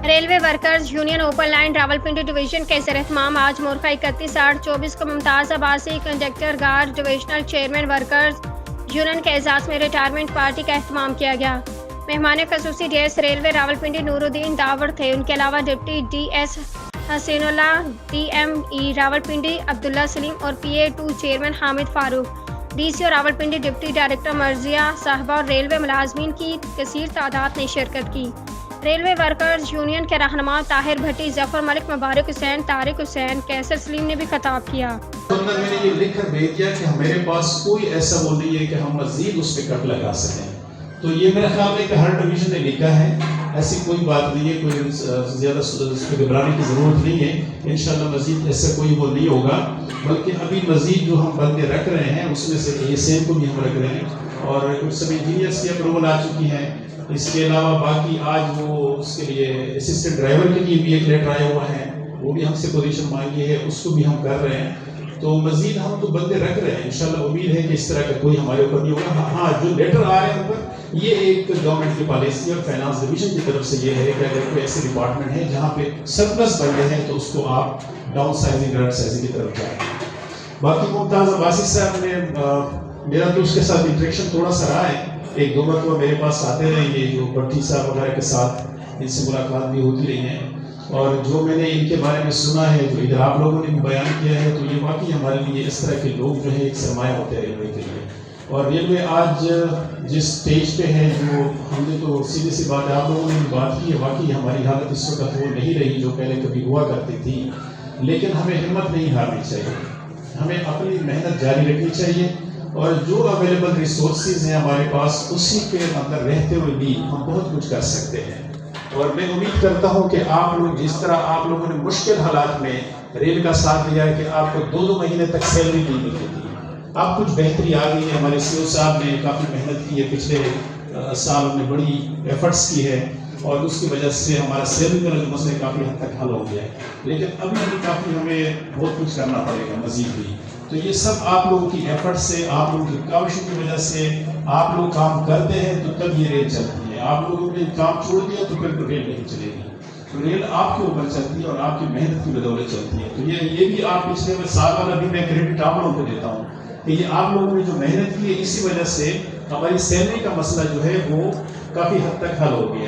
Railway workers union open line Rawalpindi division के ज़ेर-ए-एहतमाम आज मोरखा 31/8/24 को Mumtaz Abbasi conductor guard divisional chairman workers union के एजाज़ में रिटायरमेंट पार्टी का अहतमाम किया गया। मेहमान खसूसी डीएस रेलवे रावलपिंडी नूरुद्दीन दावर थे। उनके अलावा deputy DS Hasinullah, DME Rawalpindi Abdullah Saleem और PA2 chairman Hamid Farooq, DCO Rawalpindi deputy director Marzia साहबा और रेलवे मुलाजमीन की कसीर तादाद ने शिरकत की। रेलवे वर्कर्स यूनियन के रहनुमा ताहिर भट्टी, जफर मलिक, मुबारक हुसैन, तारिक हुसैन, कैसर सलीम ने भी खिताब किया। मैंने ये लिख कर भेज दिया कि मेरे पास कोई ऐसा वो नहीं है कि हम मजीद उस पर कट लगा सकें। तो ये मेरा ख्याल है कि हर डिवीजन ने लिखा है, ऐसी कोई बात नहीं है, कोई ज़्यादा घबराने की ज़रूरत नहीं है। इंशाल्लाह मजीद ऐसा कोई वो नहीं होगा, बल्कि अभी मजीद जो हम बंदे रख रहे हैं उसमें से ASM को भी हम रख रहे हैं और कुछ सब इंजीनियर्स की अप्रूवल आ चुकी है। इसके अलावा बाकी आज वो उसके लिए असिस्टेंट ड्राइवर के लिए भी एक लेटर आया हुआ है, वो भी हमसे पोजीशन मांगी है, उसको भी हम कर रहे हैं। तो मजीद हम तो बंदे रख रहे हैं, इंशाल्लाह उम्मीद है कि इस तरह का कोई हमारे ऊपर नहीं होगा। हाँ, जो लेटर आ रहे हैं ऊपर, ये एक गवर्नमेंट की पॉलिसी और फाइनेंस डिवीजन की तरफ से ये है कि अगर कोई ऐसे डिपार्टमेंट है जहाँ पे सरप्लस बंदे हैं तो उसको आप डाउन साइजिंग राइट साइजिंग की तरफ जाएं। बाकी मुमताज़ अब्बासी साहब ने मेरा तो उसके साथ इंटरेक्शन थोड़ा सा रहा है, एक दो मरतबा मेरे पास आते रहे, ये जो भट्टी साहब वगैरह के साथ इनसे मुलाकात भी होती रही है। और जो मैंने इनके बारे में सुना है, जो इधर आप लोगों ने भी बयान किया है, तो ये वाकई हमारे लिए इस तरह के लोग जो है एक सरमाया होते हैं रेलवे के लिए। और रेलवे आज जिस स्टेज पे है, जो हमने तो सीधी सी बात है, आप लोगों ने भी बात की है, वाकई हमारी हालत इस वक्त वो नहीं रही जो पहले कभी हुआ करती थी। लेकिन हमें हिम्मत नहीं हारनी चाहिए, हमें अपनी मेहनत जारी रखनी चाहिए और जो अवेलेबल रिसोर्सेज हैं हमारे पास, उसी के अंदर रहते हुए भी हम बहुत कुछ कर सकते हैं। और मैं उम्मीद करता हूं कि आप लोग जिस तरह आप लोगों ने मुश्किल हालात में रेल का साथ दिया है कि आपको 2-2 महीने तक सैलरी नहीं मिलती थी, अब कुछ बेहतरी आ गई है। हमारे CO साहब ने काफ़ी मेहनत की है, पिछले साल उन्होंने बड़ी एफर्ट्स की है और उसकी वजह से हमारा सैलरी का जो मसला काफ़ी हद तक हल हो गया है। लेकिन अभी भी काफ़ी हमें बहुत कुछ करना पड़ेगा मजीद भी। तो ये सब आप लोगों की एफर्ट से, आप लोगों की काविशों की वजह से आप लोग काम करते हैं तो तब ये रेल चलती है। आप लोगों ने काम छोड़ दिया तो फिर रेल नहीं चलेगी। तो रेल आपके ऊपर चलती है और आपकी मेहनत की बदौलत चलती है। तो ये भी आप पिछले साल वाला भी मैं क्रेडिट आप लोगों को देता हूँ कि ये आप लोगों ने जो मेहनत की है, इसी वजह से हमारी सैलरी का मसला जो है वो काफ़ी हद तक हल हो गया।